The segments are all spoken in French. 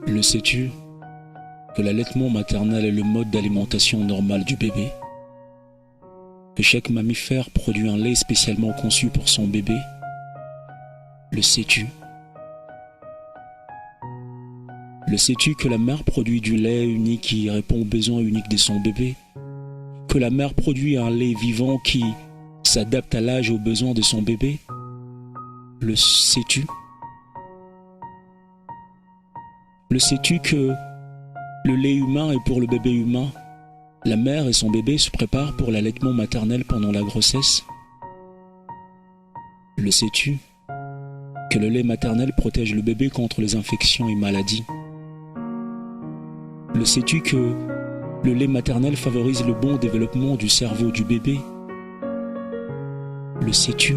Le sais-tu que l'allaitement maternel est le mode d'alimentation normal du bébé? Que chaque mammifère produit un lait spécialement conçu pour son bébé? Le sais-tu? Le sais-tu que la mère produit du lait unique qui répond aux besoins uniques de son bébé? Que la mère produit un lait vivant qui s'adapte à l'âge et aux besoins de son bébé? Le sais-tu? Le sais-tu que le lait humain est pour le bébé humain? La mère et son bébé se préparent pour l'allaitement maternel pendant la grossesse? Le sais-tu que le lait maternel protège le bébé contre les infections et maladies? Le sais-tu que le lait maternel favorise le bon développement du cerveau du bébé? Le sais-tu?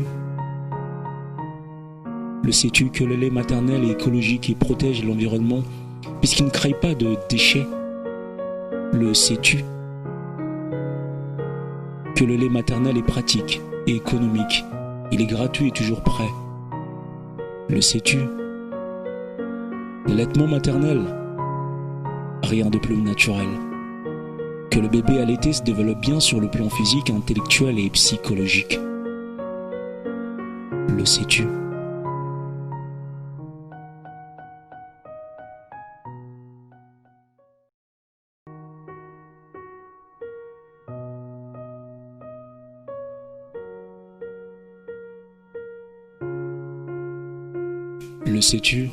Le sais-tu que le lait maternel est écologique et protège l'environnement puisqu'il ne crée pas de déchets? Le sais-tu? Que le lait maternel est pratique et économique, il est gratuit et toujours prêt? Le sais-tu? L'allaitement maternel, rien de plus naturel. Que le bébé allaité se développe bien sur le plan physique, intellectuel et psychologique. Le sais-tu? Le sais-tu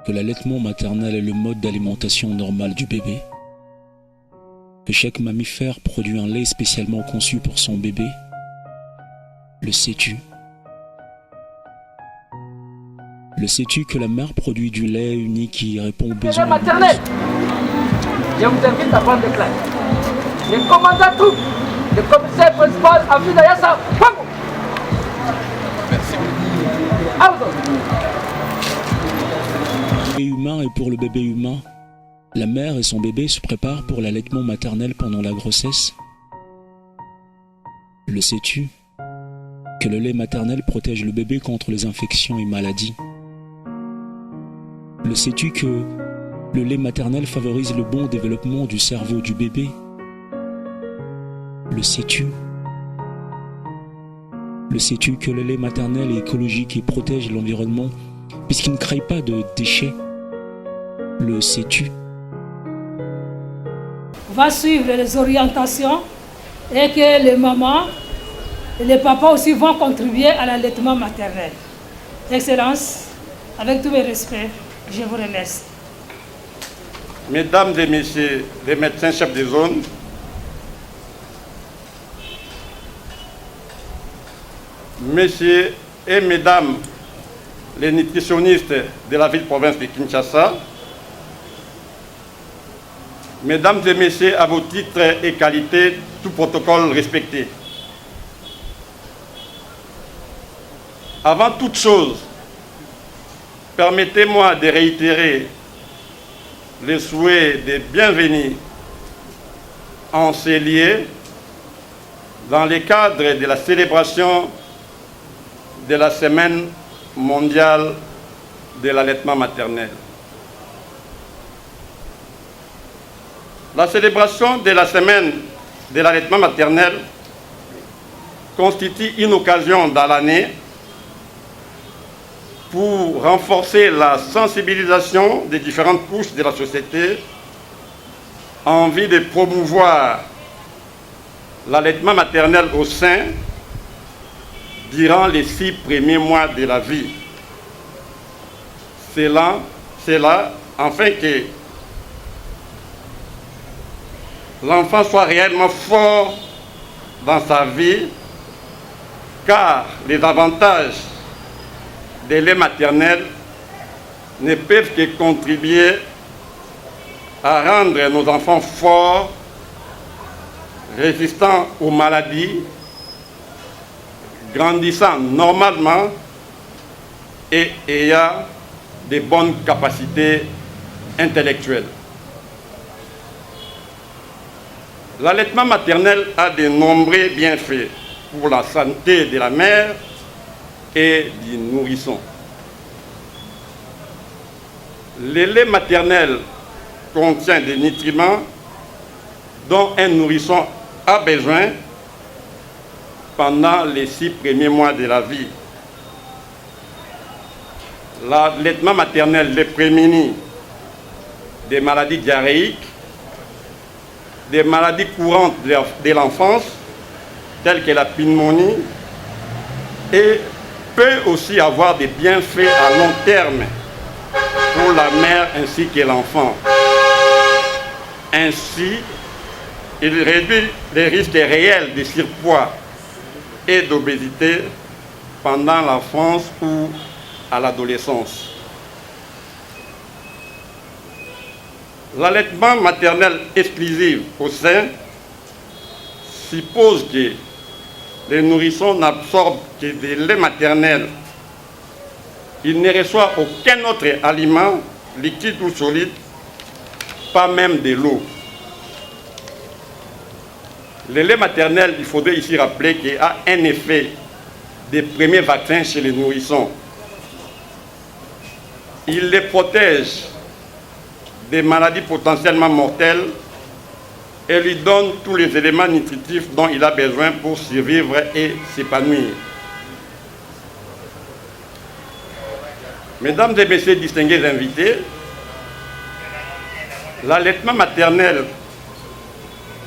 que l'allaitement maternel est le mode d'alimentation normal du bébé? Que chaque mammifère produit un lait spécialement conçu pour son bébé? Le sais-tu? Le sais-tu que la mère produit du lait unique qui répond aux besoins maternels? Je vous invite à prendre des classes. Le commandant tout, le commissaire principal, Abdou Yassa, merci. Le bébé humain est pour le bébé humain. La mère et son bébé se préparent pour l'allaitement maternel pendant la grossesse? Le sais-tu que le lait maternel protège le bébé contre les infections et maladies? Le sais-tu que le lait maternel favorise le bon développement du cerveau du bébé? Le sais-tu? Le sais-tu que le lait maternel est écologique et protège l'environnement puisqu'il ne crée pas de déchets? Le sais-tu? On va suivre les orientations et que les mamans et les papas aussi vont contribuer à l'allaitement maternel. Excellence, avec tous mes respects, je vous remercie. Mesdames et messieurs les médecins chefs de zone, messieurs et mesdames les nutritionnistes de la ville-province de Kinshasa, mesdames et messieurs, à vos titres et qualités, tout protocole respecté. Avant toute chose, permettez-moi de réitérer les souhaits de bienvenue en ces lieux dans le cadre de la célébration de la Semaine mondiale de l'allaitement maternel. La célébration de la Semaine de l'allaitement maternel constitue une occasion dans l'année pour renforcer la sensibilisation des différentes couches de la société en vue de promouvoir l'allaitement maternel au sein durant les 6 premiers mois de la vie. C'est là afin que l'enfant soit réellement fort dans sa vie, car les avantages des laits maternels ne peuvent que contribuer à rendre nos enfants forts, résistants aux maladies, grandissant normalement et ayant de bonnes capacités intellectuelles. L'allaitement maternel a de nombreux bienfaits pour la santé de la mère et du nourrisson. Le lait maternel contient des nutriments dont un nourrisson a besoin pendant les 6 premiers mois de la vie. L'allaitement maternel les prémunit des maladies diarrhéiques, des maladies courantes de l'enfance, telles que la pneumonie, et peut aussi avoir des bienfaits à long terme pour la mère ainsi que l'enfant. Ainsi, il réduit les risques réels de surpoids et d'obésité pendant l'enfance ou à l'adolescence. L'allaitement maternel exclusif au sein suppose que les nourrissons n'absorbent que du lait maternel. Ils ne reçoivent aucun autre aliment, liquide ou solide, pas même de l'eau. Le lait maternel, il faudrait ici rappeler qu'il a un effet des premiers vaccins chez les nourrissons. Il les protège des maladies potentiellement mortelles et lui donne tous les éléments nutritifs dont il a besoin pour survivre et s'épanouir. Mesdames et messieurs distingués invités, l'allaitement maternel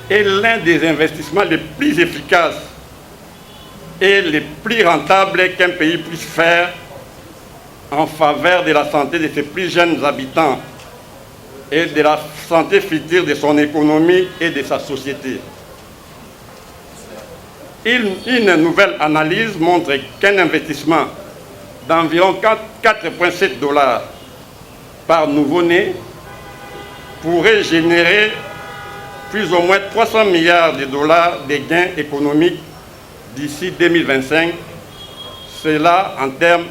est l'un des investissements les plus efficaces et les plus rentables qu'un pays puisse faire en faveur de la santé de ses plus jeunes habitants et de la santé future de son économie et de sa société. Une nouvelle analyse montre qu'un investissement d'environ 4,7 $ par nouveau-né pourrait générer plus ou moins 300 milliards de dollars de gains économiques d'ici 2025. Cela en termes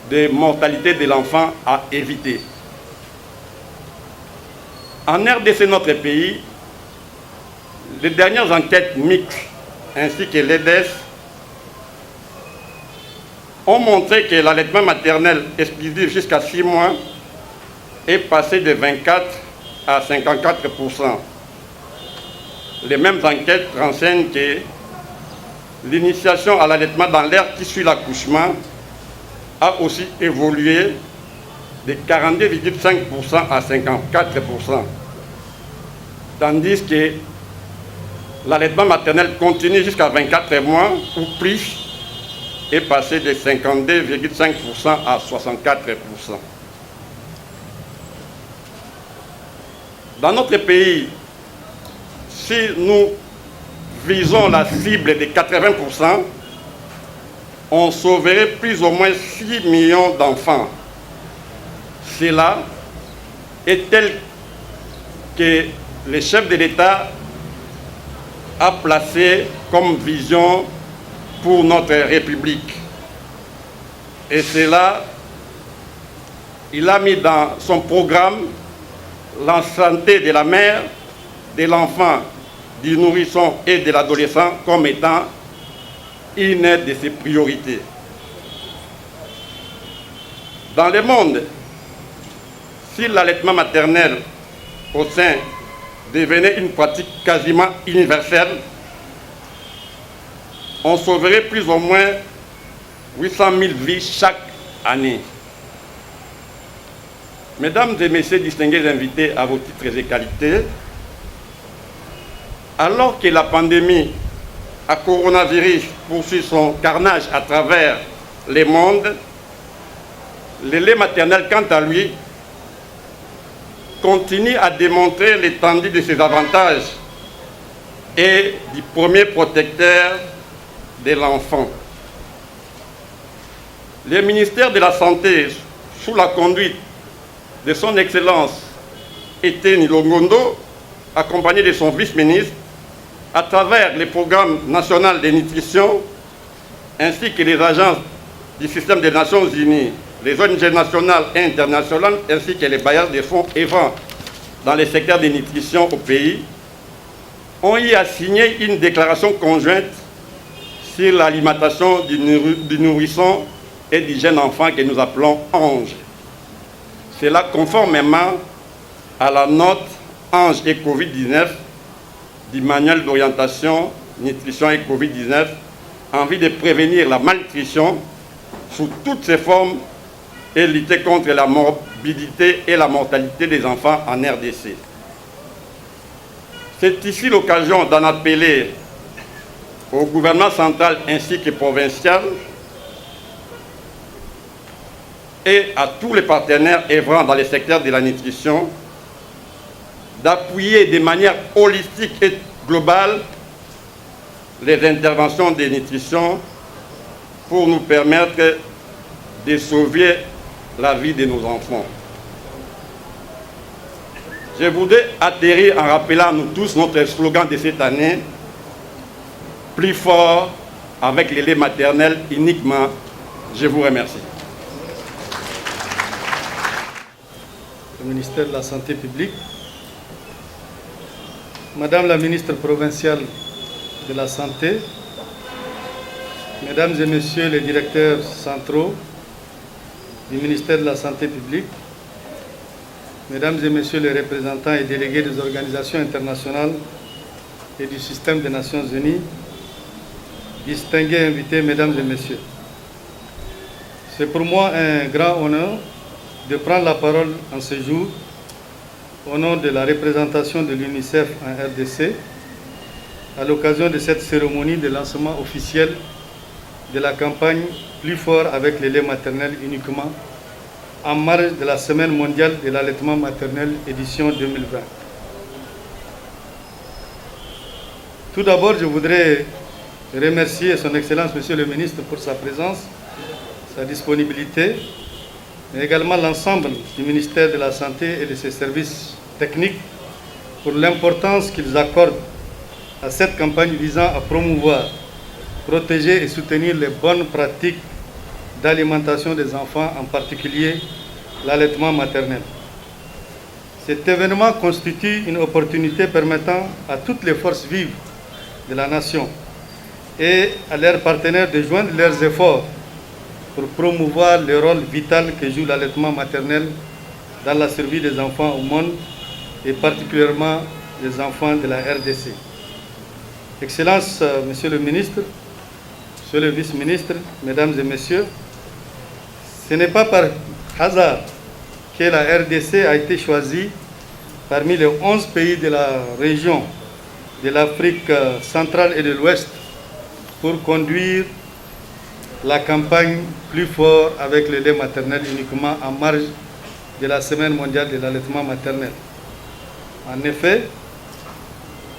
de mortalité de l'enfant à éviter. En RDC, notre pays, les dernières enquêtes mixtes ainsi que l'EDES ont montré que l'allaitement maternel exclusif jusqu'à 6 mois est passé de 24 à 54%. Les mêmes enquêtes renseignent que l'initiation à l'allaitement dans l'ère qui suit l'accouchement a aussi évolué de 42,5% à 54%. Tandis que l'allaitement maternel continue jusqu'à 24 mois ou plus est passé de 52,5% à 64%. Dans notre pays, si nous visons la cible de 80%, on sauverait plus ou moins 6 millions d'enfants. Cela est tel que le chef de l'État a placé comme vision pour notre République. Et cela, il a mis dans son programme la santé de la mère, de l'enfant, du nourrisson et de l'adolescent comme étant une de ses priorités. Dans le monde, si l'allaitement maternel au sein devenait une pratique quasiment universelle, on sauverait plus ou moins 800 000 vies chaque année. Mesdames et messieurs distingués invités à vos titres et qualités, alors que la pandémie à coronavirus poursuit son carnage à travers le monde, le lait maternel, quant à lui, continue à démontrer l'étendue de ses avantages et du premier protecteur de l'enfant. Le ministère de la Santé, sous la conduite de son Excellence Etienne Longondo, accompagné de son vice-ministre, à travers le programme national de nutrition, ainsi que les agences du système des Nations Unies, les ONG nationales et internationales, ainsi que les bailleurs de fonds EVAN dans le secteur de nutrition au pays, ont y assigné une déclaration conjointe sur l'alimentation du nourrisson et du jeune enfant que nous appelons ANGE. Cela conformément à la note Ange et Covid-19 du manuel d'orientation nutrition et Covid-19 en vue de prévenir la malnutrition sous toutes ses formes et lutter contre la morbidité et la mortalité des enfants en RDC. C'est ici l'occasion d'en appeler au gouvernement central ainsi que provincial et à tous les partenaires œuvrant dans le secteur de la nutrition d'appuyer de manière holistique et globale les interventions de nutrition pour nous permettre de sauver la vie de nos enfants. Je voudrais atterrir en rappelant à nous tous notre slogan de cette année, plus fort avec le lait maternel uniquement. Je vous remercie. Le ministère de la Santé publique, Madame la ministre provinciale de la Santé, Mesdames et Messieurs les directeurs centraux du ministère de la Santé publique, Mesdames et Messieurs les représentants et délégués des organisations internationales et du système des Nations Unies, distingués invités, Mesdames et Messieurs. C'est pour moi un grand honneur de prendre la parole en ce jour au nom de la représentation de l'UNICEF en RDC à l'occasion de cette cérémonie de lancement officiel de la campagne Plus fort avec le lait maternel uniquement en marge de la Semaine mondiale de l'allaitement maternel édition 2020. Tout d'abord, je voudrais remercier Son Excellence Monsieur le Ministre pour sa présence, sa disponibilité, mais également l'ensemble du ministère de la Santé et de ses services techniques pour l'importance qu'ils accordent à cette campagne visant à promouvoir, protéger et soutenir les bonnes pratiques d'alimentation des enfants, en particulier l'allaitement maternel. Cet événement constitue une opportunité permettant à toutes les forces vives de la nation et à leurs partenaires de joindre leurs efforts pour promouvoir le rôle vital que joue l'allaitement maternel dans la survie des enfants au monde et particulièrement les enfants de la RDC. Excellences, Monsieur le Ministre, Monsieur le Vice-ministre, Mesdames et Messieurs, ce n'est pas par hasard que la RDC a été choisie parmi les 11 pays de la région de l'Afrique centrale et de l'Ouest pour conduire la campagne Plus fort avec le lait maternel uniquement en marge de la Semaine mondiale de l'allaitement maternel. En effet,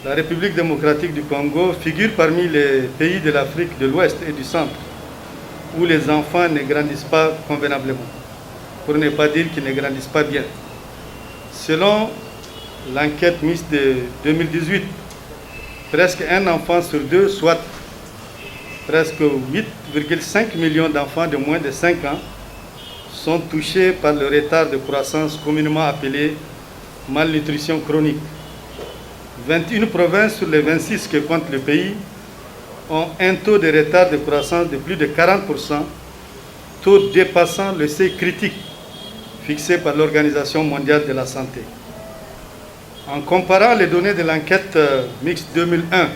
la République démocratique du Congo figure parmi les pays de l'Afrique de l'Ouest et du Centre où les enfants ne grandissent pas convenablement, pour ne pas dire qu'ils ne grandissent pas bien. Selon l'enquête Miss de 2018, presque un enfant sur deux, soit presque 8,5 millions d'enfants de moins de 5 ans, sont touchés par le retard de croissance communément appelé malnutrition chronique. 21 provinces sur les 26 que compte le pays ont un taux de retard de croissance de plus de 40%, taux dépassant le seuil critique fixé par l'Organisation mondiale de la santé. En comparant les données de l'enquête Mix 2001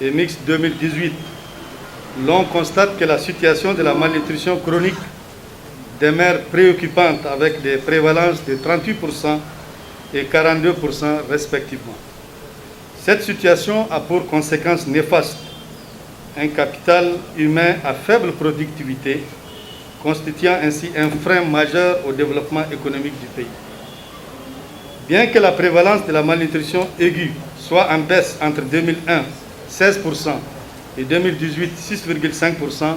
et Mix 2018, l'on constate que la situation de la malnutrition chronique demeure préoccupante avec des prévalences de 38% et 42% respectivement. Cette situation a pour conséquence néfaste un capital humain à faible productivité, constituant ainsi un frein majeur au développement économique du pays. Bien que la prévalence de la malnutrition aiguë soit en baisse entre 2001, 16%, et 2018, 6,5%,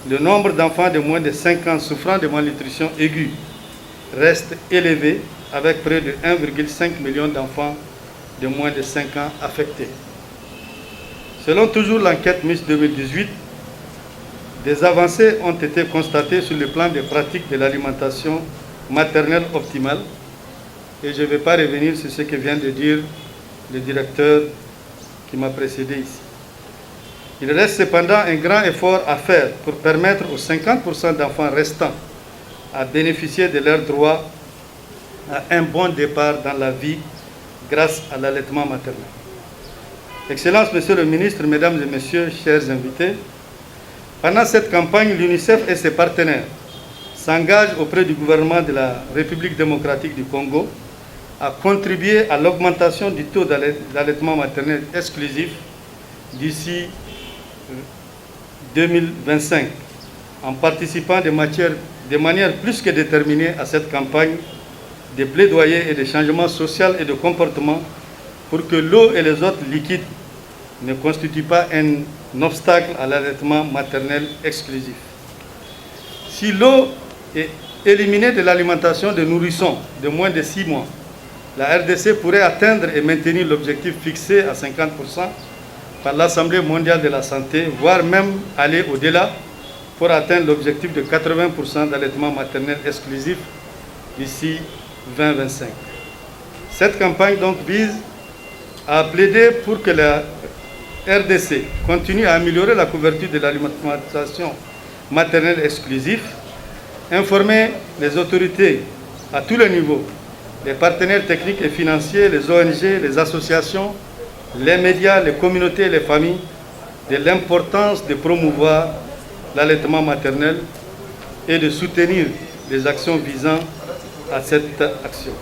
le nombre d'enfants de moins de 5 ans souffrant de malnutrition aiguë reste élevé, avec près de 1,5 million d'enfants de moins de 5 ans affectés. Selon toujours l'enquête Miss 2018, des avancées ont été constatées sur le plan des pratiques de l'alimentation maternelle optimale, et je ne vais pas revenir sur ce que vient de dire le directeur qui m'a précédé ici. Il reste cependant un grand effort à faire pour permettre aux 50% d'enfants restants à bénéficier de leurs droits à un bon départ dans la vie grâce à l'allaitement maternel. Excellences, Monsieur le Ministre, Mesdames et Messieurs, chers invités, pendant cette campagne, l'UNICEF et ses partenaires s'engagent auprès du gouvernement de la République démocratique du Congo à contribuer à l'augmentation du taux d'allaitement maternel exclusif d'ici 2025, en participant de manière plus que déterminée à cette campagne de plaidoyer et de changement social et de comportement pour que l'eau et les autres liquides ne constituent pas un obstacle à l'allaitement maternel exclusif. Si l'eau est éliminée de l'alimentation de nourrissons de moins de 6 mois, la RDC pourrait atteindre et maintenir l'objectif fixé à 50% par l'Assemblée mondiale de la santé, voire même aller au-delà pour atteindre l'objectif de 80% d'allaitement maternel exclusif d'ici 2025. Cette campagne donc vise à plaider pour que la RDC continue à améliorer la couverture de l'alimentation maternelle exclusive, informer les autorités à tous les niveaux, les partenaires techniques et financiers, les ONG, les associations, les médias, les communautés et les familles de l'importance de promouvoir l'allaitement maternel et de soutenir les actions visant à cette action.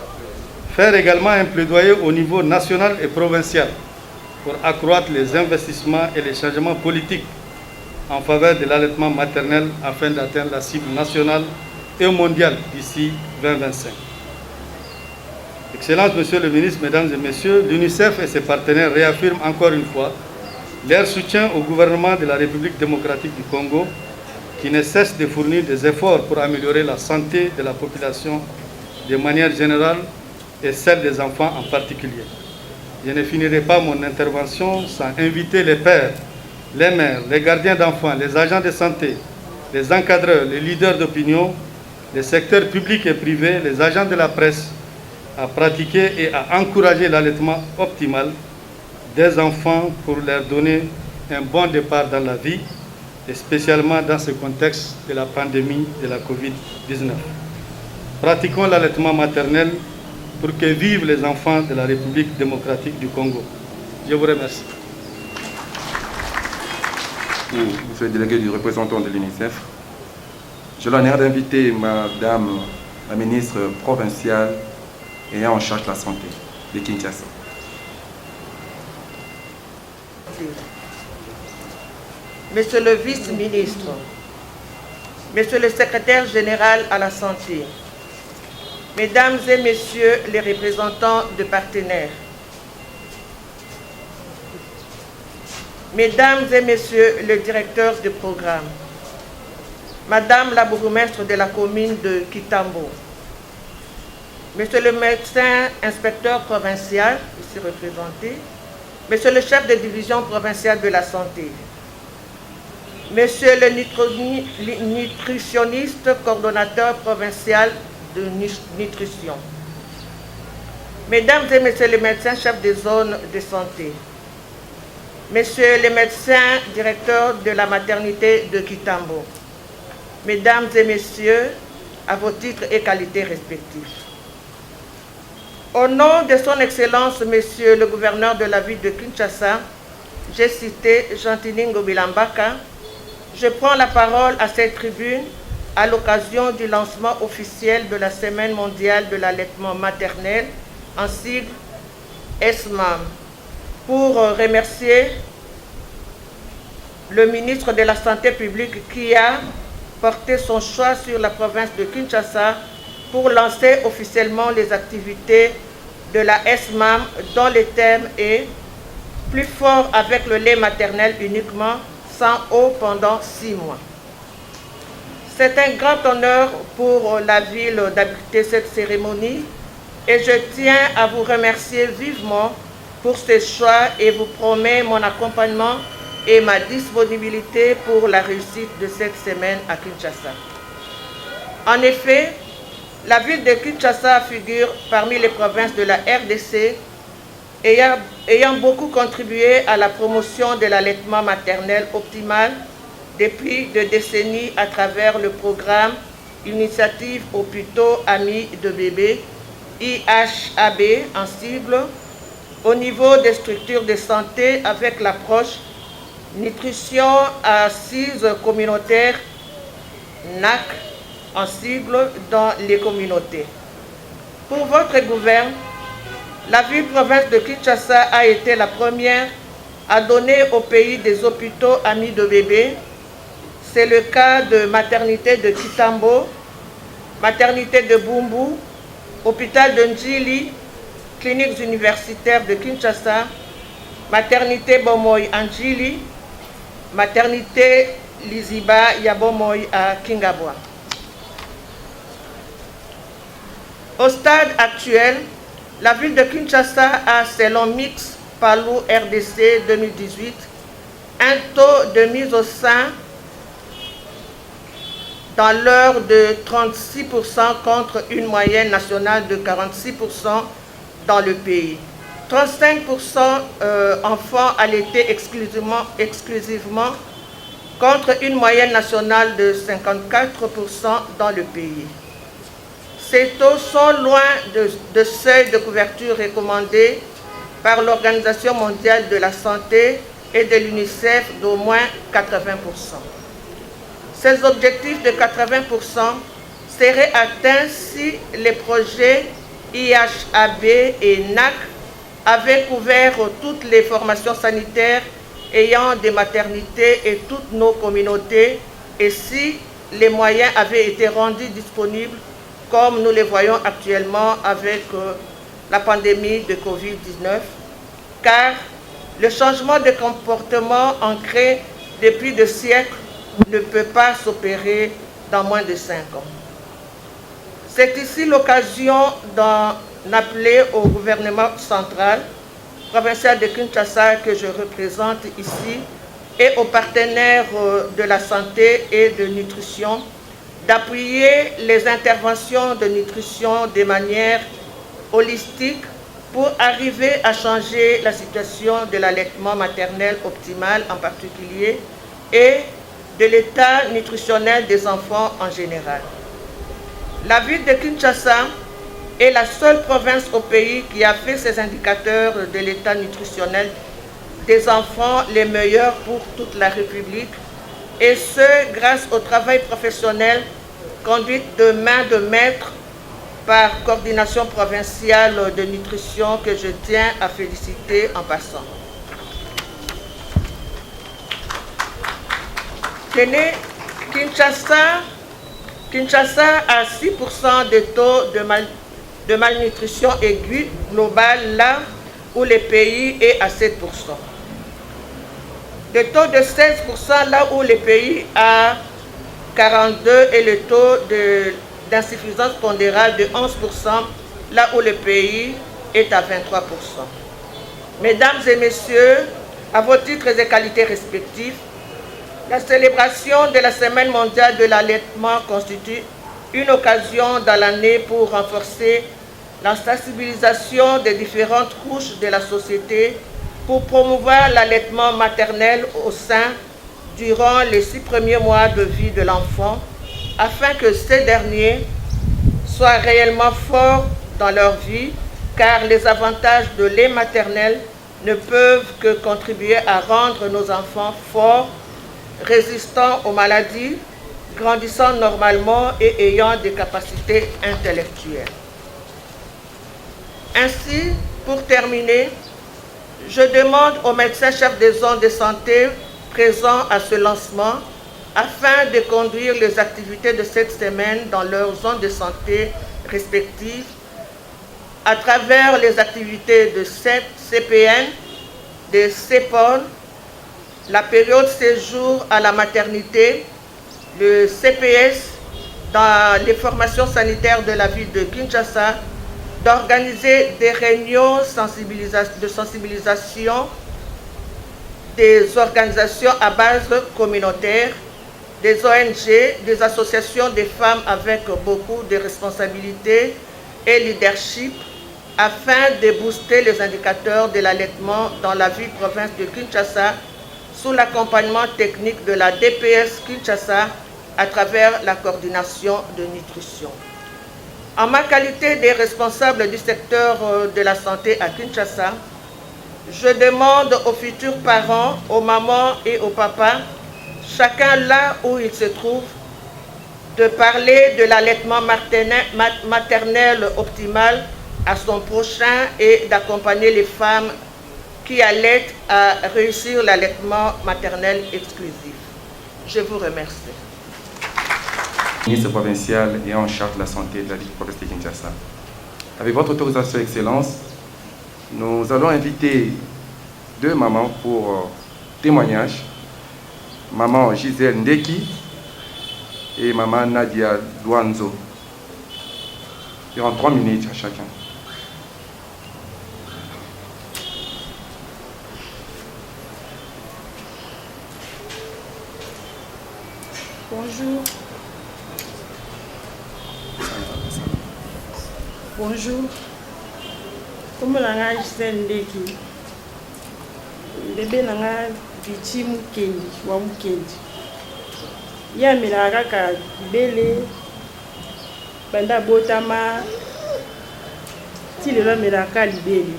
Faire également un plaidoyer au niveau national et provincial pour accroître les investissements et les changements politiques en faveur de l'allaitement maternel afin d'atteindre la cible nationale et mondiale d'ici 2025. Excellences, Monsieur le Ministre, Mesdames et Messieurs, l'UNICEF et ses partenaires réaffirment encore une fois leur soutien au gouvernement de la République démocratique du Congo qui ne cesse de fournir des efforts pour améliorer la santé de la population de manière générale et celle des enfants en particulier. Je ne finirai pas mon intervention sans inviter les pères, les mères, les gardiens d'enfants, les agents de santé, les encadreurs, les leaders d'opinion, les secteurs publics et privés, les agents de la presse à pratiquer et à encourager l'allaitement optimal des enfants pour leur donner un bon départ dans la vie, et spécialement dans ce contexte de la pandémie de la Covid-19. Pratiquons l'allaitement maternel pour que vivent les enfants de la République démocratique du Congo. Je vous remercie. Monsieur le délégué du représentant de l'UNICEF, j'ai l'honneur d'inviter Madame la ministre provinciale ayant en charge la santé de Kinshasa. Monsieur le vice-ministre, Monsieur le secrétaire général à la santé, Mesdames et Messieurs les représentants de partenaires, Mesdames et Messieurs le directeur de programme, Madame la bourgmestre de la commune de Kitambo, Monsieur le médecin inspecteur provincial, ici représenté, Monsieur le chef de division provinciale de la santé, Monsieur le nutritionniste coordonnateur provincial de nutrition, Mesdames et Messieurs les médecins chefs des zones de santé, Messieurs les médecins directeurs de la maternité de Kitambo, Mesdames et Messieurs, à vos titres et qualités respectifs. Au nom de son Excellence, Monsieur le gouverneur de la ville de Kinshasa, j'ai cité Gentilini Bilambaka, je prends la parole à cette tribune à l'occasion du lancement officiel de la Semaine mondiale de l'allaitement maternel, en sigle ESMAM, pour remercier le ministre de la Santé publique qui a porté son choix sur la province de Kinshasa pour lancer officiellement les activités de la ESMAM dont le thème est « Plus fort avec le lait maternel uniquement, sans eau pendant 6 mois ». C'est un grand honneur pour la ville d'abriter cette cérémonie et je tiens à vous remercier vivement pour ce choix et vous promets mon accompagnement et ma disponibilité pour la réussite de cette semaine à Kinshasa. En effet, la ville de Kinshasa figure parmi les provinces de la RDC ayant beaucoup contribué à la promotion de l'allaitement maternel optimal depuis 2 décennies à travers le programme Initiative Hôpitaux Amis de Bébés, IHAB en sigle, au niveau des structures de santé avec l'approche nutrition assise communautaire, NAC en sigle, dans les communautés. Pour votre gouverne, la ville-province de Kinshasa a été la première à donner au pays des hôpitaux amis de bébés. C'est le cas de maternité de Kitambo, maternité de Bumbu, hôpital de Njili, cliniques universitaires de Kinshasa, maternité Bomoy à Njili, maternité Liziba Yabomoy à Kingabwa. Au stade actuel, la ville de Kinshasa a, selon Mix Palou RDC 2018, un taux de mise au sein dans l'heure de 36% contre une moyenne nationale de 46% dans le pays. 35% enfants allaités exclusivement contre une moyenne nationale de 54% dans le pays. Ces taux sont loin de seuil de couverture recommandé par l'Organisation mondiale de la santé et de l'UNICEF d'au moins 80%. Ces objectifs de 80% seraient atteints si les projets IHAB et NAC avaient couvert toutes les formations sanitaires ayant des maternités et toutes nos communautés et si les moyens avaient été rendus disponibles comme nous les voyons actuellement avec la pandémie de Covid-19, car le changement de comportement ancré depuis des siècles ne peut pas s'opérer dans moins de 5 ans. C'est ici l'occasion d'en appeler au gouvernement central, provincial de Kinshasa que je représente ici, et aux partenaires de la santé et de nutrition, d'appuyer les interventions de nutrition de manière holistique pour arriver à changer la situation de l'allaitement maternel optimal en particulier et de l'état nutritionnel des enfants en général. La ville de Kinshasa est la seule province au pays qui a fait ses indicateurs de l'état nutritionnel des enfants les meilleurs pour toute la République, et ce grâce au travail professionnel conduit de main de maître par coordination provinciale de nutrition que je tiens à féliciter en passant. Tenez, Kinshasa a 6% de taux de malnutrition aiguë globale là où le pays est à 7%. Le taux de 16% là où le pays a 42% et le taux d'insuffisance pondérale de 11% là où le pays est à 23%. Mesdames et messieurs, à vos titres et qualités respectifs, la célébration de la Semaine mondiale de l'allaitement constitue une occasion dans l'année pour renforcer la sensibilisation des différentes couches de la société pour promouvoir l'allaitement maternel au sein durant les 6 premiers mois de vie de l'enfant, afin que ces derniers soient réellement forts dans leur vie, car les avantages de lait maternel ne peuvent que contribuer à rendre nos enfants forts, résistants aux maladies, grandissant normalement et ayant des capacités intellectuelles. Ainsi, pour terminer, je demande aux médecins-chefs des zones de santé présents à ce lancement, afin de conduire les activités de cette semaine dans leurs zones de santé respectives, à travers les activités de CPN, de CEPOL, la période séjour à la maternité, le CPS, dans les formations sanitaires de la ville de Kinshasa, d'organiser des réunions de sensibilisation des organisations à base communautaire, des ONG, des associations de femmes avec beaucoup de responsabilités et leadership, afin de booster les indicateurs de l'allaitement dans la ville-province de Kinshasa, sous l'accompagnement technique de la DPS Kinshasa, à travers la coordination de nutrition. En ma qualité de responsable du secteur de la santé à Kinshasa, je demande aux futurs parents, aux mamans et aux papas, chacun là où il se trouve, de parler de l'allaitement maternel optimal à son prochain et d'accompagner les femmes qui allaitent à réussir l'allaitement maternel exclusif. Je vous remercie. Ministre provincial et en charge de la santé de la ville de province de Kinshasa. Avec votre autorisation, Excellence, nous allons inviter deux mamans pour témoignage. Maman Gisèle Ndeki et maman Nadia Douanzo. Il y aura 3 minutes à chacun. Bonjour. Bonjour. Comment la Gisèle Ndeki? Bébé nanga Vici Mukendi wa Mukendi. Ya mela kaka bele banda botama ti lelo mela ka libele.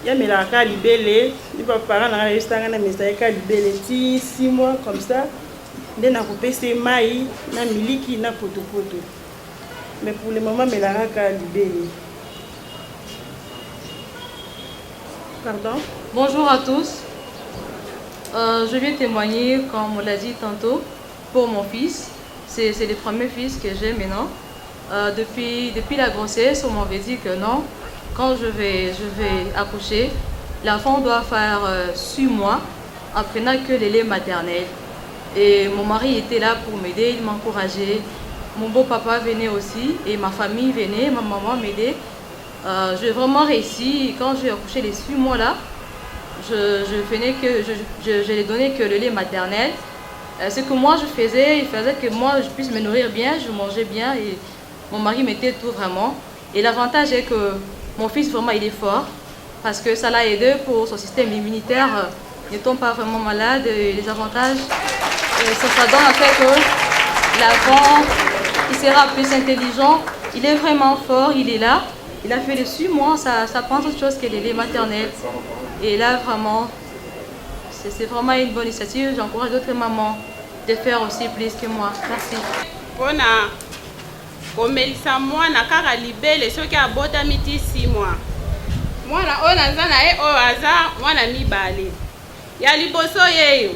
Ya mela ka libele, ni papa na restanga na mesa ka libele ti 6 mois comme ça. Nde na kopese mai na miliki na potopoto. Mais pour le moment, mela ka libele. Pardon? Bonjour à tous. Je viens témoigner, comme on l'a dit tantôt, pour mon fils. C'est le premier fils que j'ai maintenant. Depuis la grossesse, on m'avait dit que non, quand je vais accoucher, l'enfant doit faire 6 mois en prenant que le lait maternel. Et mon mari était là pour m'aider, il m'encourageait. Mon beau-papa venait aussi et ma famille venait, ma maman m'aidait. J'ai vraiment réussi. Quand j'ai accouché les 6 mois là, je n'ai donné que le lait maternel. Ce que moi je faisais, il faisait que moi je puisse me nourrir bien, je mangeais bien et mon mari m'aidait tout vraiment. Et l'avantage est que mon fils vraiment il est fort parce que ça l'a aidé pour son système immunitaire. Ne tombe pas vraiment malade. Les avantages, ça donne en fait que l'enfant il sera plus intelligent. Il est vraiment fort, il est là. Il a fait les 6 mois, ça prend autre chose que les laits maternels. Et là, vraiment, c'est vraiment une bonne initiative. J'encourage d'autres mamans de faire aussi plus que moi. Merci. Pona komelisa mwana kaka libele soki abotami ti 6 mois. Mwana oyo naza na ye oyo aza mwana mibale. Ya liboso yeyo.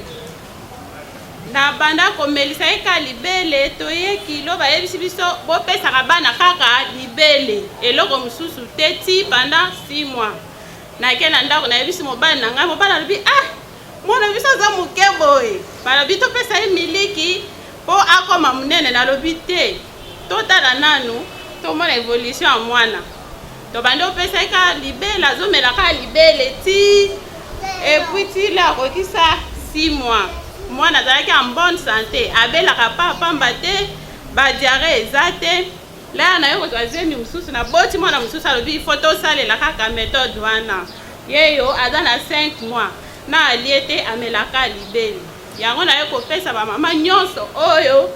Na banda komelisa ye ka libele toye kilo bayebisi biso bopesaka bana kaka libele eloko mosusu te ti pendant 6 mois. Nake na ndako nayebisi mobali na ngai mobali alobi mwana biso aza moke boye balobi topesa ye miliki mpo akoma monene nalobi te totala nanu tomona évolution ya mwana tobandi opesa ye ka libele azomela ka libele ti epui ti le akokisa 6 mois. Mwana azalaki en bonne santé abelaka pa pamba te badiare eza te la na yo kozwa zemi mosusu na boti mwana mosusu alobi ifo tosalela kaka méthode wana yeyo aza na 5 mois na alie te amelaka libele yango na yo kopesa bamama nyonso oyo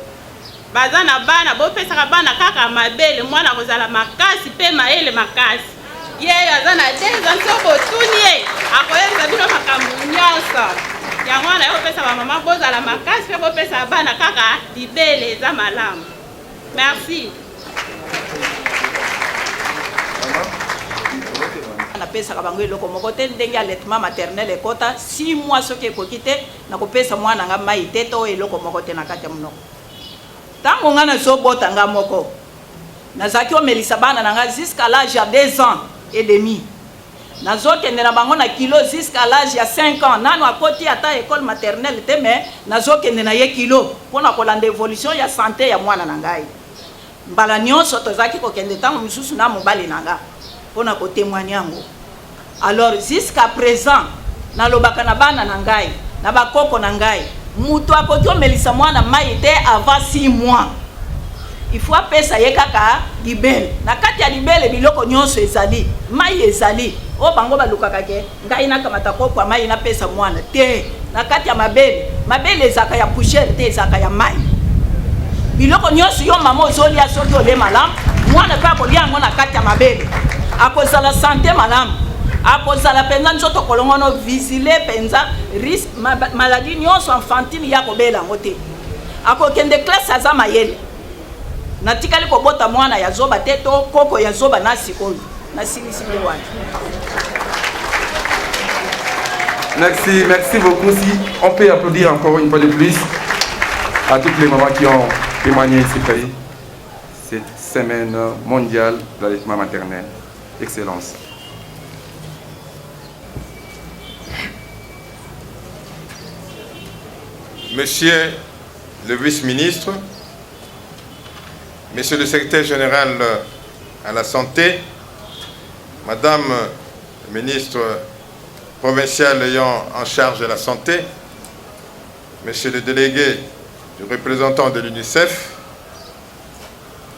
baza na bana bopesaka bana kaka mabele mwana kozala makasi mpe mayele makasi yeyo aza na 2 ans so botuni ye akoyebisa bino makambo nyonso yango wana yo kopesa bamama bozala makasi mpe bopesa bana kaka libele eza malamu. Merci. napesaka bango eloko moko te ndenge allaitement maternel ekota 6 mois soki ekoki te nakopesa mwana nga mai te to eloko moko te na kati ya monoko. Ntango nga nazobota nga moko nazalaki omelisa bana na nga jusqu'à l'âge ya 2 ans et demi. Nazokende na bango na kilo jusqu'à l'âge ya 5 ans. Nano akoti ata école maternelle te mais nazokende na ye kilo mpona kolanda évolution ya santé ya mwana na ngai. Mbala nyonso tozalaki kokende ntango mosusu na mobali na nga mpona kotémoigne yango. Alors jusqu'à présent nalobaka na bana na ngai na bakoko na ngai mutu akoki omelisa mwana mai te avant 6 mois. Il faut apesa ye kaka libele. Na kati ya libele biloko nyonso ezali, mai ezali. o bango balukaka ke ngai nakamata kopo ya mai napesa mwana te na kati ya mabele ezaka ya poussière te ezaka ya mai biloko nyonso yo mama ozolia soki olie malamu mwana mpe akolia yango na kati ya mabele akozala sante malamu akozala mpenza nzoto kolongono visile mpenza risque maladie nyonso enfantine ya kobela yango te akokende classe aza mayele natikali kobota mwana ya zoba te to koko ya zoba na sikoyo nasilisi nde wana. Merci beaucoup. Si on peut applaudir encore une fois de plus à toutes les mamans qui ont témoigné ici près cette semaine mondiale de l'allaitement maternel. Excellence. Monsieur le vice-ministre, Monsieur le secrétaire général à la santé, Madame le ministre provincial ayant en charge de la santé, Monsieur le délégué du représentant de l'UNICEF,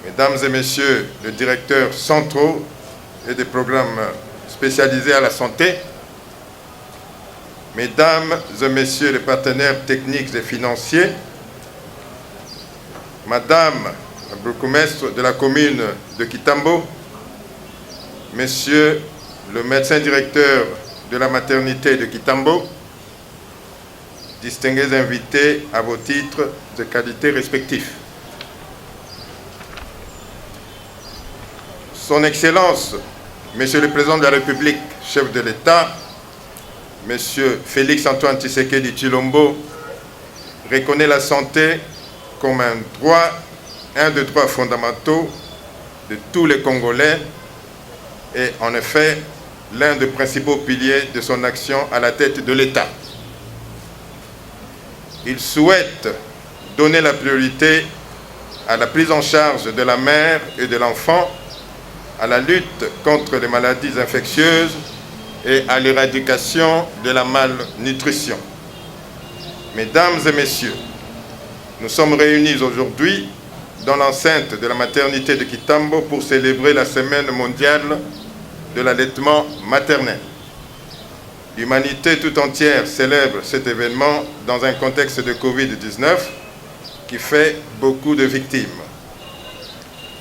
Mesdames et Messieurs les directeurs centraux et des programmes spécialisés à la santé, Mesdames et Messieurs les partenaires techniques et financiers, Madame la bourgmestre de la commune de Kitambo, Monsieur le médecin directeur de la maternité de Kitambo, distingués invités à vos titres de qualité respectifs. Son Excellence, Monsieur le Président de la République, chef de l'État, Monsieur Félix-Antoine Tshisekedi Tshilombo, reconnaît la santé comme un droit, un des droits fondamentaux de tous les Congolais et en effet l'un des principaux piliers de son action à la tête de l'État. Il souhaite donner la priorité à la prise en charge de la mère et de l'enfant, à la lutte contre les maladies infectieuses et à l'éradication de la malnutrition. Mesdames et messieurs, nous sommes réunis aujourd'hui dans l'enceinte de la maternité de Kitambo pour célébrer la semaine mondiale de l'allaitement maternel. L'humanité tout entière célèbre cet événement dans un contexte de Covid-19 qui fait beaucoup de victimes.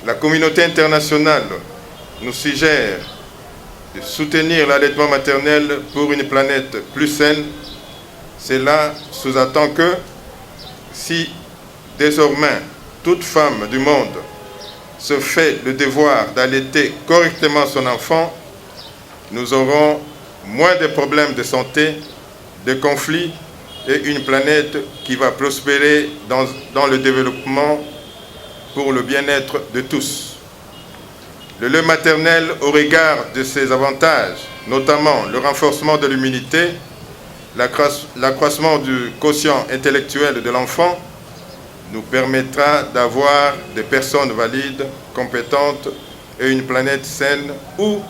La communauté internationale nous suggère de soutenir l'allaitement maternel pour une planète plus saine. Cela sous-entend que si désormais toute femme du monde se fait le devoir d'allaiter correctement son enfant, nous aurons moins de problèmes de santé, de conflits et une planète qui va prospérer dans le développement pour le bien-être de tous. Le lait maternel, au regard de ses avantages, notamment le renforcement de l'immunité, l'accroissement du quotient intellectuel de l'enfant, nous permettra d'avoir des personnes valides, compétentes et une planète saine où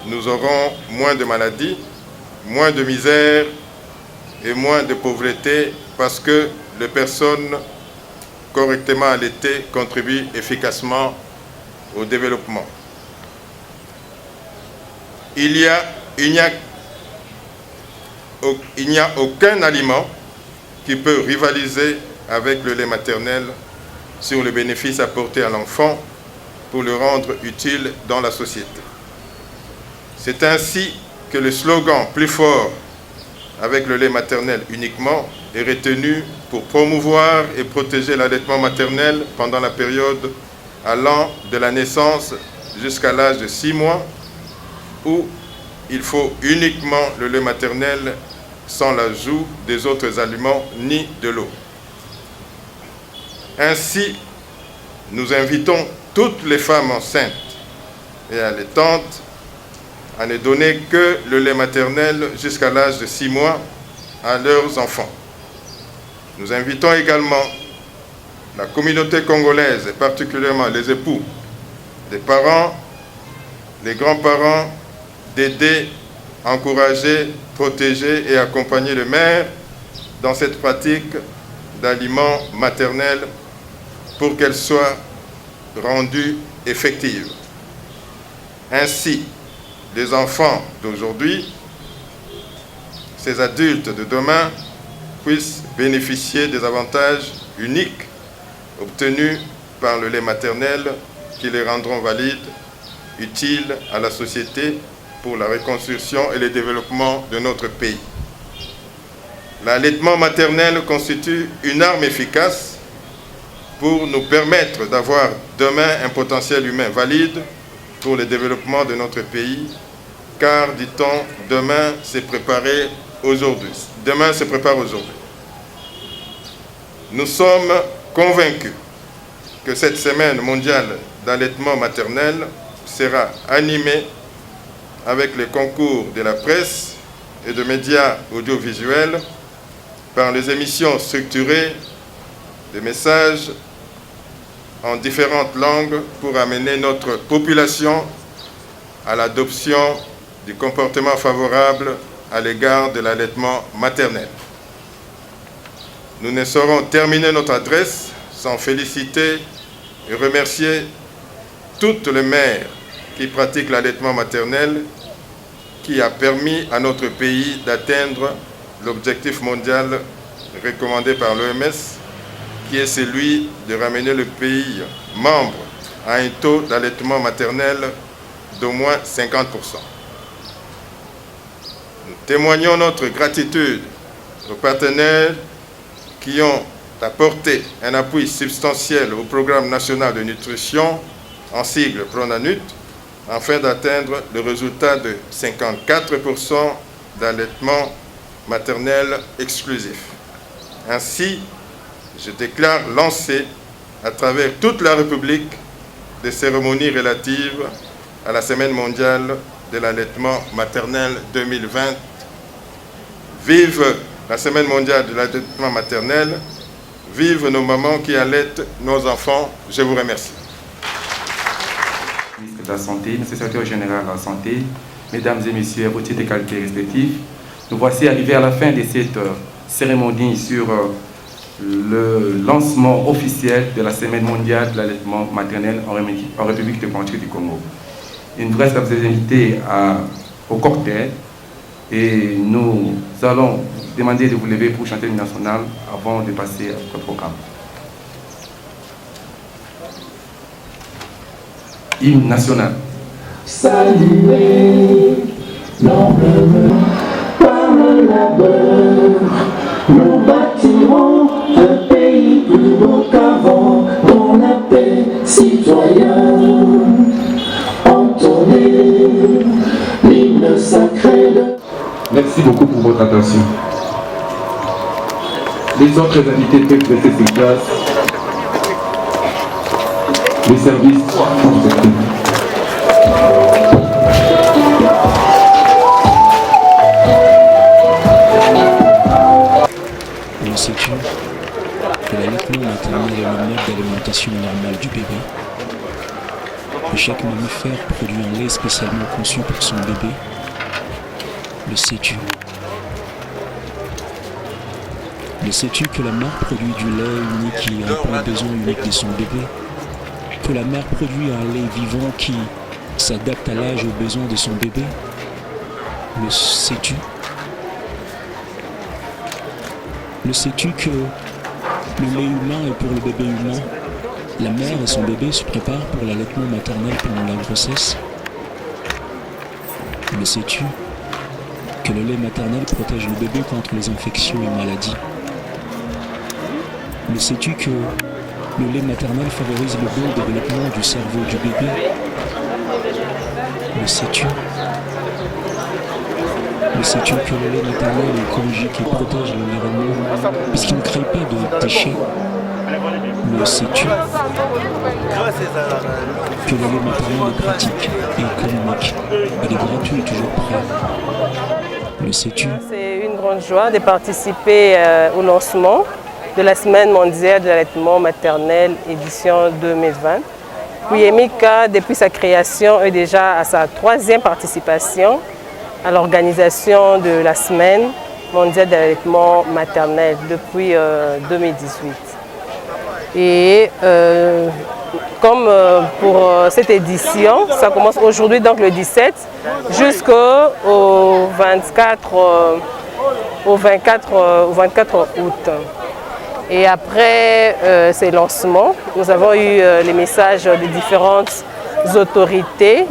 nous aurons moins de maladies, moins de misère et moins de pauvreté parce que les personnes correctement allaitées contribuent efficacement au développement. Il n'y a aucun aliment qui peut rivaliser avec le lait maternel sur le bénéfice apporté à l'enfant pour le rendre utile dans la société. C'est ainsi que le slogan « Plus fort avec le lait maternel uniquement » est retenu pour promouvoir et protéger l'allaitement maternel pendant la période allant de la naissance jusqu'à l'âge de 6 mois, où il faut uniquement le lait maternel sans l'ajout des autres aliments ni de l'eau. Ainsi, nous invitons toutes les femmes enceintes et allaitantes à ne donner que le lait maternel jusqu'à l'âge de 6 mois à leurs enfants. Nous invitons également la communauté congolaise, et particulièrement les époux, les parents, les grands-parents, d'aider, encourager, protéger et accompagner les mères dans cette pratique d'aliments maternels pour qu'elle soit rendue effective. Ainsi, des enfants d'aujourd'hui, ces adultes de demain puissent bénéficier des avantages uniques obtenus par le lait maternel qui les rendront valides, utiles à la société pour la reconstruction et le développement de notre pays. L'allaitement maternel constitue une arme efficace pour nous permettre d'avoir demain un potentiel humain valide pour le développement de notre pays, car, dit-on, demain se prépare aujourd'hui. Nous sommes convaincus que cette semaine mondiale d'allaitement maternel sera animée avec le concours de la presse et de médias audiovisuels par les émissions structurées, des messages en différentes langues pour amener notre population à l'adoption du comportement favorable à l'égard de l'allaitement maternel. Nous ne saurons terminer notre adresse sans féliciter et remercier toutes les mères qui pratiquent l'allaitement maternel, qui a permis à notre pays d'atteindre l'objectif mondial recommandé par l'OMS, qui est celui de ramener le pays membre à un taux d'allaitement maternel d'au moins 50%. Nous témoignons notre gratitude aux partenaires qui ont apporté un appui substantiel au programme national de nutrition, en sigle PRONANUT, afin d'atteindre le résultat de 54% d'allaitement maternel exclusif. Ainsi, je déclare lancer à travers toute la République des cérémonies relatives à la Semaine mondiale de l'allaitement maternel 2020. Vive la Semaine mondiale de l'allaitement maternel, vive nos mamans qui allaitent nos enfants. Je vous remercie. Ministre de la Santé, Monsieur le Secrétaire général de la Santé, Mesdames et Messieurs, vos titres et qualités respectifs, nous voici arrivés à la fin de cette cérémonie sur le lancement officiel de la Semaine mondiale de l'allaitement maternel en République démocratique du Congo. Il nous reste à vous inviter au cocktail et nous allons vous demander de vous lever pour chanter l'hymne national avant de passer à notre programme. Hymne national. Saluez l'homme par le labeur, nous bâtirons un pays plus beau qu'avant, dans la paix citoyenne. Entonnez l'hymne sacré de... Merci beaucoup pour votre attention. Les autres invités peuvent rester sur place. Les services sont actifs. Le sais-tu que l'allaitement maternel est le mode d'alimentation normale du bébé? Que chaque mammifère produit un lait spécialement conçu pour son bébé? Le sais-tu? Le sais-tu que la mère produit du lait unique qui répond aux besoins uniques de son bébé? Que la mère produit un lait vivant qui s'adapte à l'âge et aux besoins de son bébé? Le sais-tu? Le sais-tu que le lait humain est pour le bébé humain? La mère et son bébé se préparent pour l'allaitement maternel pendant la grossesse? Le sais-tu que le lait maternel protège le bébé contre les infections et maladies? Le sais-tu que le lait maternel favorise le bon développement du cerveau du bébé? Le sais-tu? Le sais-tu que le lait maternel est écologique et protège l'environnement puisqu'il ne crée pas de déchets? Le sais-tu? Que le lait maternel est pratique et économique, il est gratuit et toujours prêt? Le sais-tu? C'est une grande joie de participer au lancement de la Semaine mondiale de l'allaitement maternel édition 2020. Kuyemika, depuis sa création, est déjà à sa 3e participation à l'organisation de la Semaine mondiale de l'allaitement maternel depuis 2018. Et comme pour cette édition, ça commence aujourd'hui, donc le 17, jusqu'au 24 août. Et après ces lancements, nous avons eu les messages des différentes autorités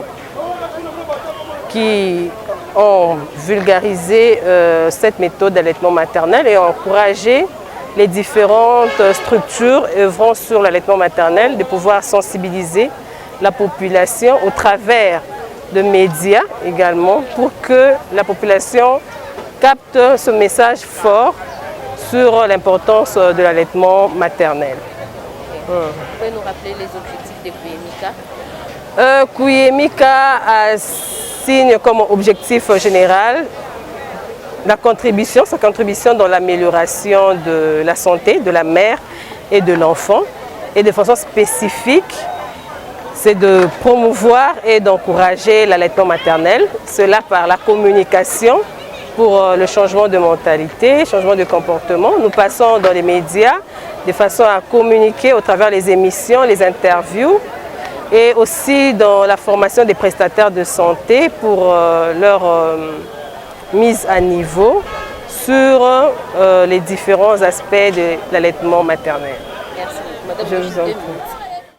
qui ont vulgarisé cette méthode d'allaitement maternel et ont encouragé les différentes structures œuvrant sur l'allaitement maternel de pouvoir sensibiliser la population au travers de médias également pour que la population capte ce message fort sur l'importance de l'allaitement maternel. Vous pouvez nous rappeler les objectifs de Kuyemika? Kuyemika signe comme objectif général sa contribution dans l'amélioration de la santé de la mère et de l'enfant. Et de façon spécifique, c'est de promouvoir et d'encourager l'allaitement maternel, cela par la communication pour le changement de mentalité, changement de comportement. Nous passons dans les médias de façon à communiquer au travers des émissions, les interviews et aussi dans la formation des prestataires de santé pour leur mise à niveau sur les différents aspects de l'allaitement maternel. Merci. Madame, je vous en prie.